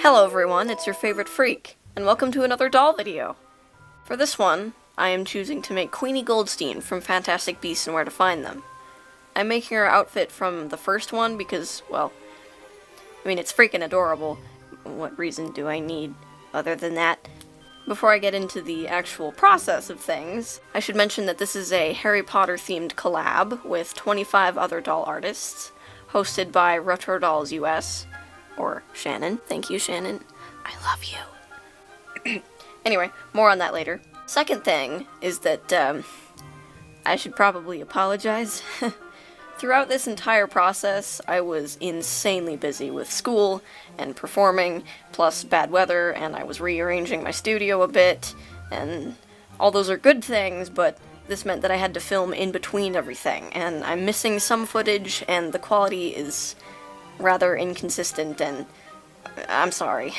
Hello everyone, it's your favorite freak, and welcome to another doll video. For this one, I am choosing to make Queenie Goldstein from Fantastic Beasts and Where to Find Them. I'm making her outfit from the first one because, well, I mean, it's freaking adorable. What reason do I need other than that? Before I get into the actual process of things, I should mention that this is a Harry Potter themed collab with 25 other doll artists, hosted by Retro Dolls US, or Shannon. Thank you, Shannon. I love you. Anyway, more on that later. Second thing is that, I should probably apologize. Throughout this entire process, I was insanely busy with school and performing, plus bad weather, and I was rearranging my studio a bit, and all those are good things, but this meant that I had to film in between everything, and I'm missing some footage, and the quality is rather inconsistent, and I'm sorry.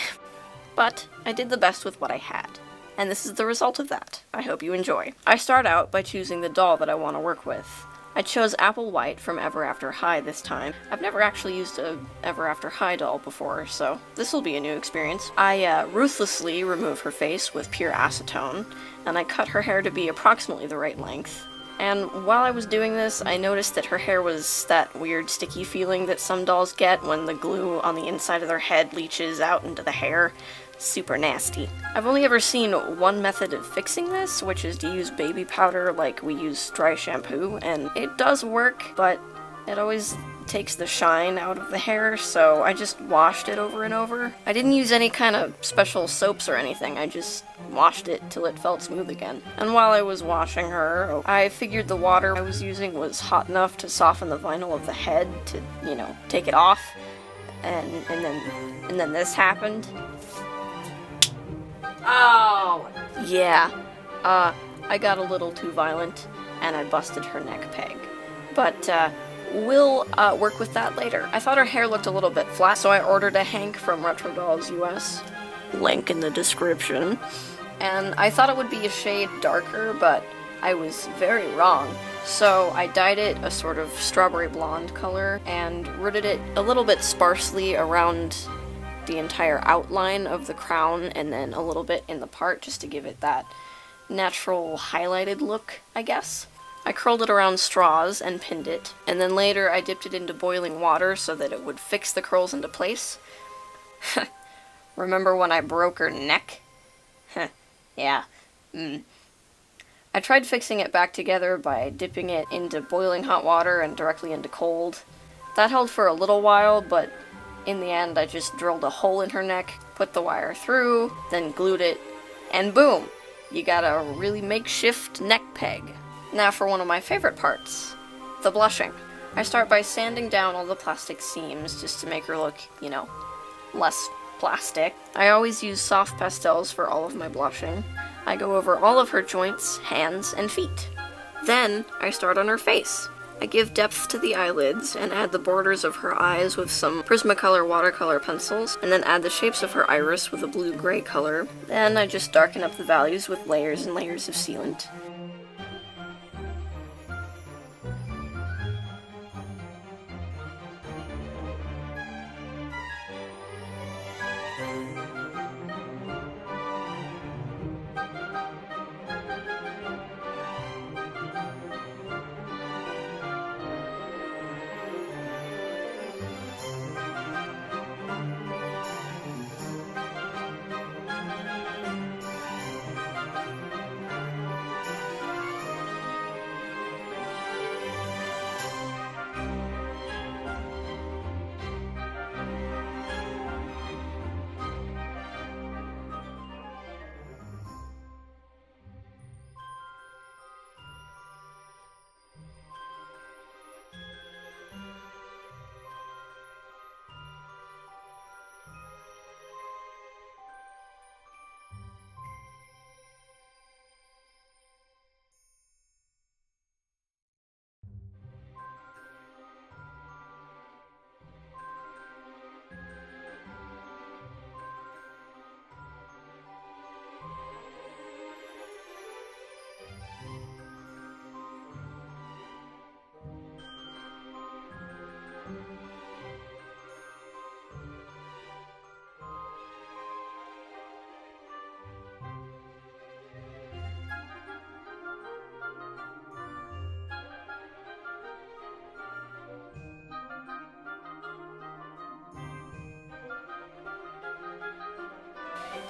But I did the best with what I had, and this is the result of that. I hope you enjoy. I start out by choosing the doll that I want to work with. I chose Apple White from Ever After High this time. I've never actually used a Ever After High doll before, so this will be a new experience. I ruthlessly remove her face with pure acetone, and I cut her hair to be approximately the right length. And while I was doing this, I noticed that her hair was that weird sticky feeling that some dolls get when the glue on the inside of their head leaches out into the hair. Super nasty. I've only ever seen one method of fixing this, which is to use baby powder like we use dry shampoo, and it does work, but it always takes the shine out of the hair, so I just washed it over and over. I didn't use any kind of special soaps or anything, I just washed it till it felt smooth again. And while I was washing her, I figured the water I was using was hot enough to soften the vinyl of the head to, you know, take it off. And then this happened. Oh! Yeah, I got a little too violent, and I busted her neck peg. But, we'll, work with that later. I thought her hair looked a little bit flat, so I ordered a Hank from Retro Dolls US. Link in the description. And I thought it would be a shade darker, but I was very wrong. So I dyed it a sort of strawberry blonde color, and rooted it a little bit sparsely around the entire outline of the crown, and then a little bit in the part just to give it that natural highlighted look, I guess. I curled it around straws and pinned it, and then later I dipped it into boiling water so that it would fix the curls into place. Remember when I broke her neck? Yeah. I tried fixing it back together by dipping it into boiling hot water and directly into cold. That held for a little while, but in the end, I just drilled a hole in her neck, put the wire through, then glued it, and boom! You got a really makeshift neck peg. Now for one of my favorite parts, the blushing. I start by sanding down all the plastic seams just to make her look, you know, less plastic. I always use soft pastels for all of my blushing. I go over all of her joints, hands, and feet. Then, I start on her face. I give depth to the eyelids, and add the borders of her eyes with some Prismacolor watercolor pencils, and then add the shapes of her iris with a blue-gray color. Then I just darken up the values with layers and layers of sealant.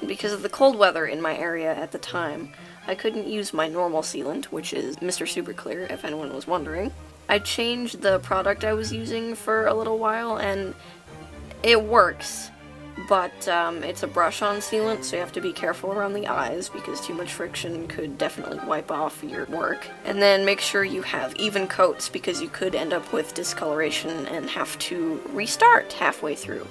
And because of the cold weather in my area at the time, I couldn't use my normal sealant, which is Mr. Super Clear, if anyone was wondering. I changed the product I was using for a little while, and it works, but it's a brush-on sealant, so you have to be careful around the eyes because too much friction could definitely wipe off your work. And then make sure you have even coats because you could end up with discoloration and have to restart halfway through.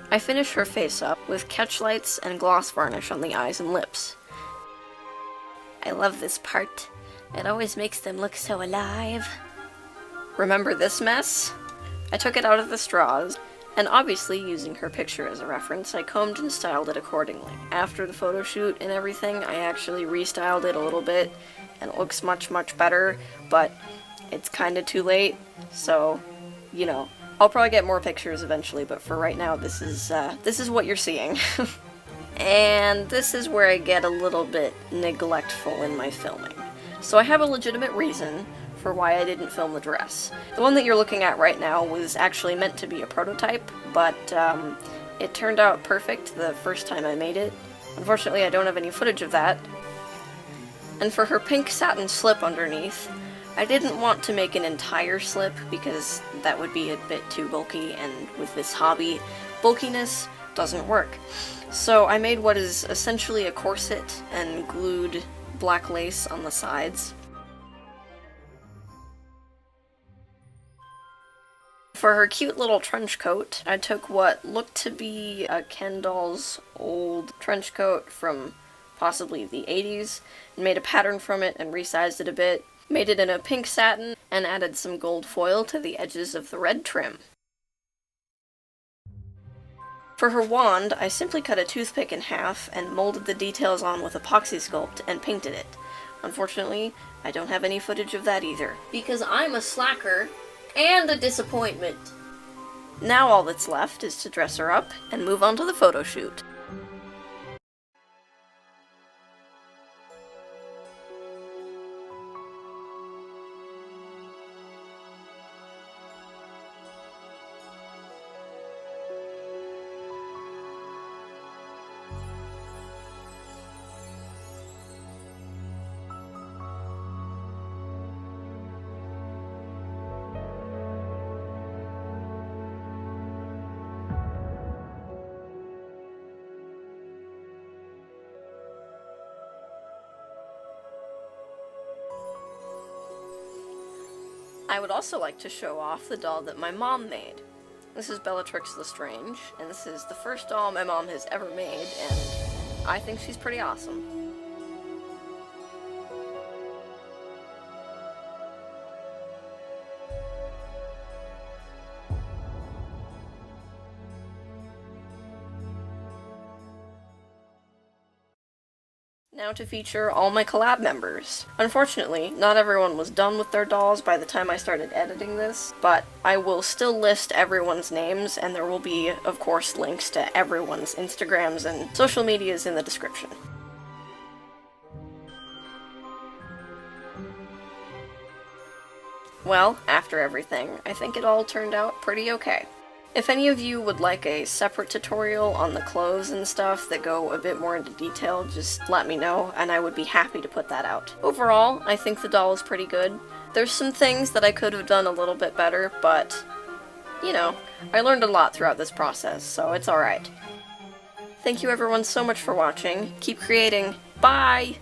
I finish her face up with catch lights and gloss varnish on the eyes and lips. I love this part. It always makes them look so alive. Remember this mess? I took it out of the straws, and obviously using her picture as a reference, I combed and styled it accordingly. After the photo shoot and everything, I actually restyled it a little bit, and it looks much, much better, but it's kinda too late, so, you know. I'll probably get more pictures eventually, but for right now, this is what you're seeing. And this is where I get a little bit neglectful in my filming. So I have a legitimate reason for why I didn't film the dress. The one that you're looking at right now was actually meant to be a prototype, but it turned out perfect the first time I made it. Unfortunately, I don't have any footage of that. And for her pink satin slip underneath, I didn't want to make an entire slip because that would be a bit too bulky, and with this hobby, bulkiness doesn't work. So I made what is essentially a corset and glued black lace on the sides. For her cute little trench coat, I took what looked to be a Ken doll's old trench coat from possibly the 80s, and made a pattern from it and resized it a bit. Made it in a pink satin, and added some gold foil to the edges of the red trim. For her wand, I simply cut a toothpick in half and molded the details on with epoxy sculpt and painted it. Unfortunately, I don't have any footage of that either, because I'm a slacker and a disappointment. Now all that's left is to dress her up and move on to the photo shoot. I would also like to show off the doll that my mom made. This is Bellatrix Lestrange, and this is the first doll my mom has ever made, and I think she's pretty awesome. Now to feature all my collab members. Unfortunately, not everyone was done with their dolls by the time I started editing this, but I will still list everyone's names, and there will be, of course, links to everyone's Instagrams and social medias in the description. Well, after everything, I think it all turned out pretty okay. If any of you would like a separate tutorial on the clothes and stuff that go a bit more into detail, just let me know, and I would be happy to put that out. Overall, I think the doll is pretty good. There's some things that I could have done a little bit better, but, you know, I learned a lot throughout this process, so it's alright. Thank you everyone so much for watching, keep creating, Bye!